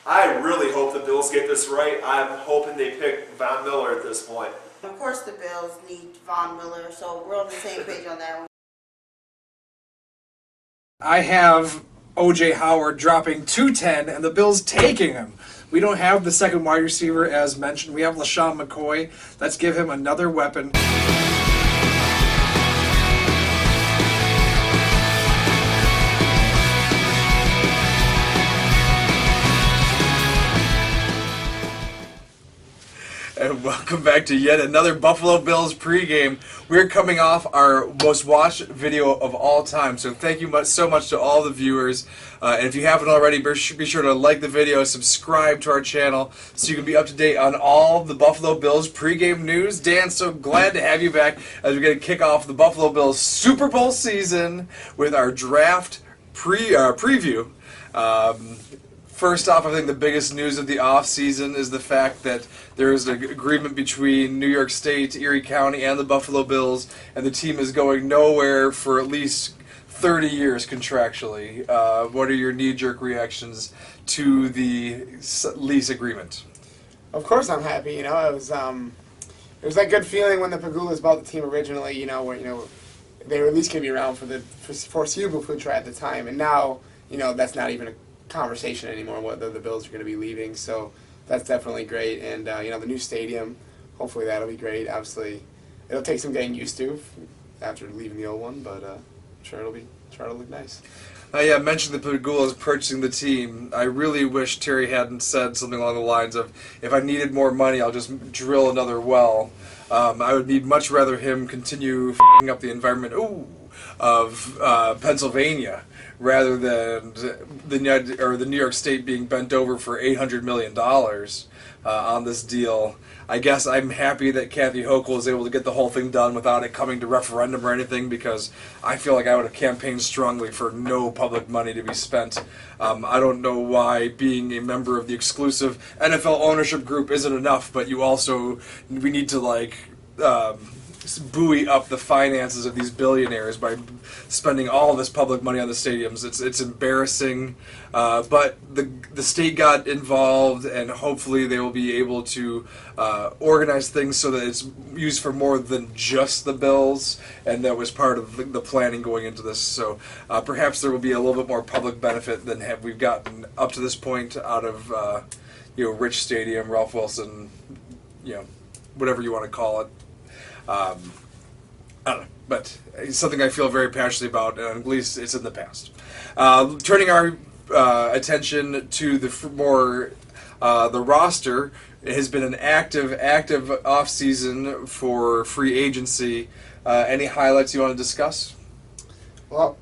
I really hope the Bills get this right. I'm hoping they pick Von Miller at this point. Of course the Bills need Von Miller, so we're on the same page on that one. I have O.J. Howard dropping 210 and the Bills taking him. We don't have the second wide receiver as mentioned. We have LaShawn McCoy. Let's give him another weapon. And welcome back to yet another Buffalo Bills pregame. We're coming off our most watched video of all time, so thank you so much to all the viewers. And if you haven't already, be sure to like the video, subscribe to our channel, so you can be up to date on all the Buffalo Bills pregame news. Dan, so glad to have you back as we're going to kick off the Buffalo Bills Super Bowl season with our draft preview. First off, I think the biggest news of the offseason is the fact that there is an agreement between New York State, Erie County, and the Buffalo Bills, and the team is going nowhere for at least 30 years contractually. What are your knee-jerk reactions to the lease agreement? Of course I'm happy. It was that good feeling when the Pegulas bought the team originally, where, they were at least going to be around for the foreseeable future at the time, and now, that's not even a conversation anymore whether the Bills are going to be leaving, so that's definitely great. And the new stadium, hopefully that'll be great. Obviously it'll take some getting used to after leaving the old one, but I'm sure it'll look nice. Yeah, I mentioned the Pegulas purchasing the team. I really wish Terry hadn't said something along the lines of, if I needed more money, I'll just drill another well. I would much rather him continue f***ing up the environment of Pennsylvania, rather than the New York State being bent over for $800 million on this deal. I guess I'm happy that Kathy Hochul was able to get the whole thing done without it coming to referendum or anything, because I feel like I would have campaigned strongly for no public money to be spent. I don't know why being a member of the exclusive NFL ownership group isn't enough, but we need to buoy up the finances of these billionaires by spending all this public money on the stadiums. It's embarrassing, but the state got involved, and hopefully they will be able to organize things so that it's used for more than just the Bills, and that was part of the planning going into this. So perhaps there will be a little bit more public benefit than we've gotten up to this point out of Rich Stadium, Ralph Wilson, whatever you want to call it. I don't know, but it's something I feel very passionately about, and at least it's in the past. Turning our attention to the roster, it has been an active off-season for free agency. Any highlights you want to discuss? Well,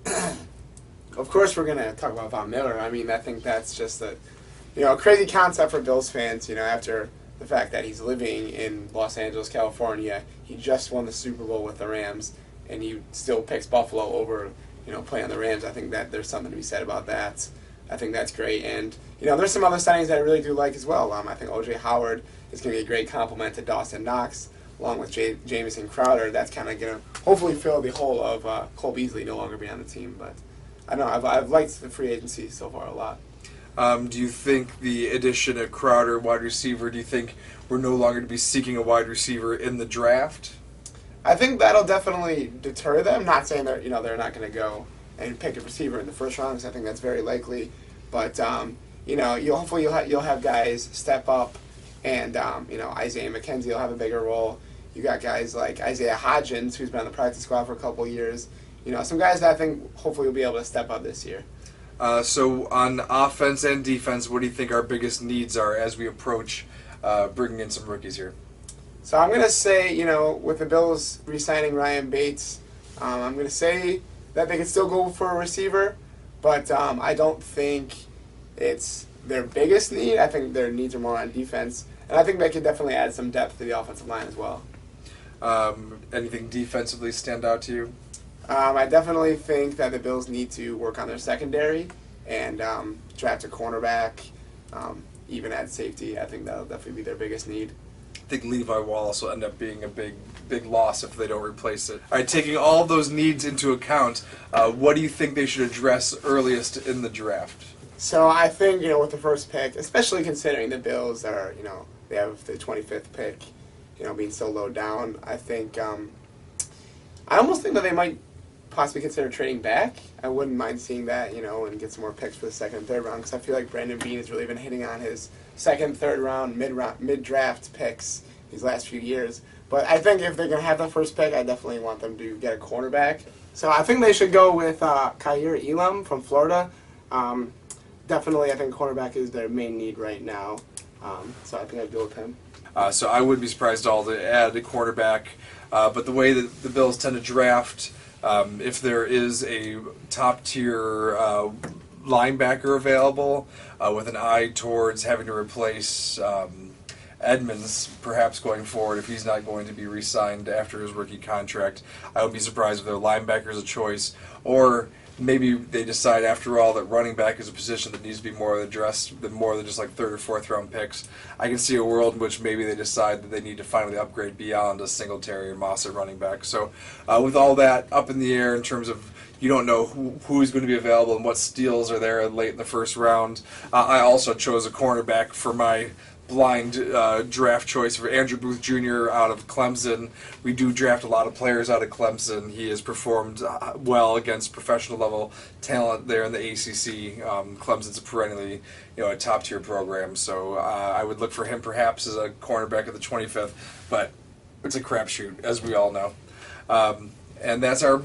of course we're going to talk about Von Miller. I mean, I think that's just a crazy concept for Bills fans, after the fact that he's living in Los Angeles, California. He just won the Super Bowl with the Rams, and he still picks Buffalo over, playing the Rams. I think that there's something to be said about that. I think that's great. And, there's some other signings that I really do like as well. I think O.J. Howard is going to be a great compliment to Dawson Knox, along with Jamison Crowder. That's kind of going to hopefully fill the hole of Cole Beasley no longer being on the team. But I don't know, I've liked the free agency so far a lot. Do you think the addition of Crowder, wide receiver, do you think we're no longer to be seeking a wide receiver in the draft? I think that'll definitely deter them. Not saying that they're not going to go and pick a receiver in the first round, because I think that's very likely. But hopefully you'll have guys step up, and Isaiah McKenzie will have a bigger role. You got guys like Isaiah Hodgins, who's been on the practice squad for a couple of years. Some guys that I think hopefully will be able to step up this year. So on offense and defense, what do you think our biggest needs are as we approach bringing in some rookies here? So I'm going to say, with the Bills re-signing Ryan Bates, I'm going to say that they can still go for a receiver, but I don't think it's their biggest need. I think their needs are more on defense, and I think they could definitely add some depth to the offensive line as well. Anything defensively stand out to you? I definitely think that the Bills need to work on their secondary and draft a cornerback, even at safety. I think that'll definitely be their biggest need. I think Levi Wallace will end up being a big loss if they don't replace it. All right, taking all of those needs into account, what do you think they should address earliest in the draft? So I think, with the first pick, especially considering the Bills are, they have the 25th pick, being so low down, I think, I almost think that they might possibly consider trading back. I wouldn't mind seeing that, and get some more picks for the second and third round, because I feel like Brandon Beane has really been hitting on his second, third round, mid-draft picks these last few years. But I think if they're going to have the first pick, I definitely want them to get a cornerback. So I think they should go with Kaiir Elam from Florida. Definitely, I think cornerback is their main need right now. So I think I'd go with him. So I wouldn't be surprised at all to add a cornerback. But the way that the Bills tend to draft, if there is a top-tier linebacker available with an eye towards having to replace Edmonds, perhaps going forward, if he's not going to be re-signed after his rookie contract, I would be surprised if their linebacker is a choice. Or maybe they decide, after all, that running back is a position that needs to be more addressed than more than just like third or fourth round picks. I can see a world in which maybe they decide that they need to finally upgrade beyond a Singletary and Moss at running back. So with all that up in the air in terms of you don't know who's going to be available and what steals are there late in the first round, I also chose a cornerback for my blind draft choice for Andrew Booth Jr. out of Clemson. We do draft a lot of players out of Clemson. He has performed well against professional level talent there in the ACC. Clemson's a perennially a top tier program, so I would look for him perhaps as a cornerback at the 25th, but it's a crapshoot, as we all know. And that's our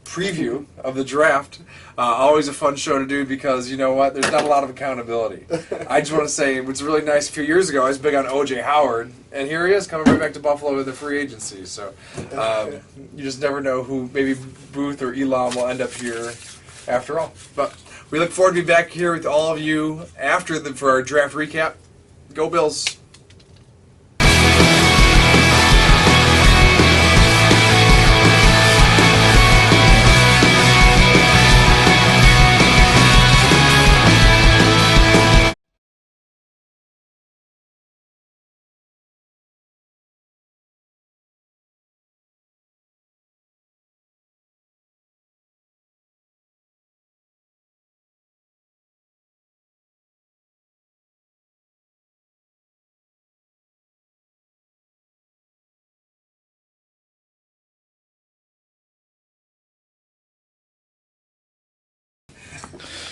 preview of the draft. Always a fun show to do because, you know what, there's not a lot of accountability. I just want to say, what's really nice, a few years ago, I was big on O.J. Howard, and here he is coming right back to Buffalo with the free agency. So you just never know who, maybe Booth or Elam will end up here after all. But we look forward to be back here with all of you for our draft recap. Go Bills!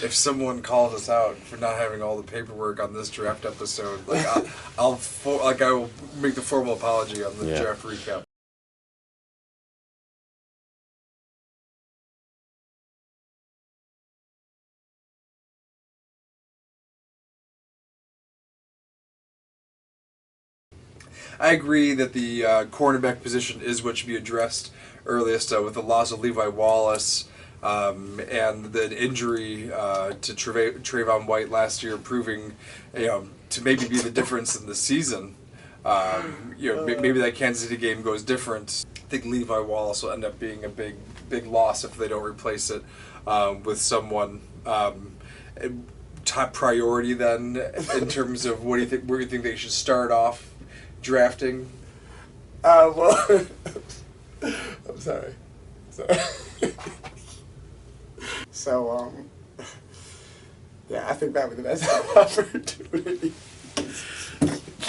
If someone calls us out for not having all the paperwork on this draft episode, I will make the formal apology on the draft recap. I agree that the cornerback position is what should be addressed earliest with the loss of Levi Wallace. And the injury to Trevon White last year, proving to maybe be the difference in the season. Maybe that Kansas City game goes different. I think Levi Wallace will end up being a big loss if they don't replace it with someone top priority. Then, in terms of where do you think they should start off drafting? Well, I'm sorry. So, yeah, I think that would be the best opportunity.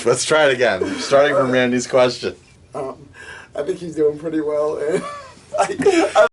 Let's try it again. Starting from Randy's question. I think he's doing pretty well, and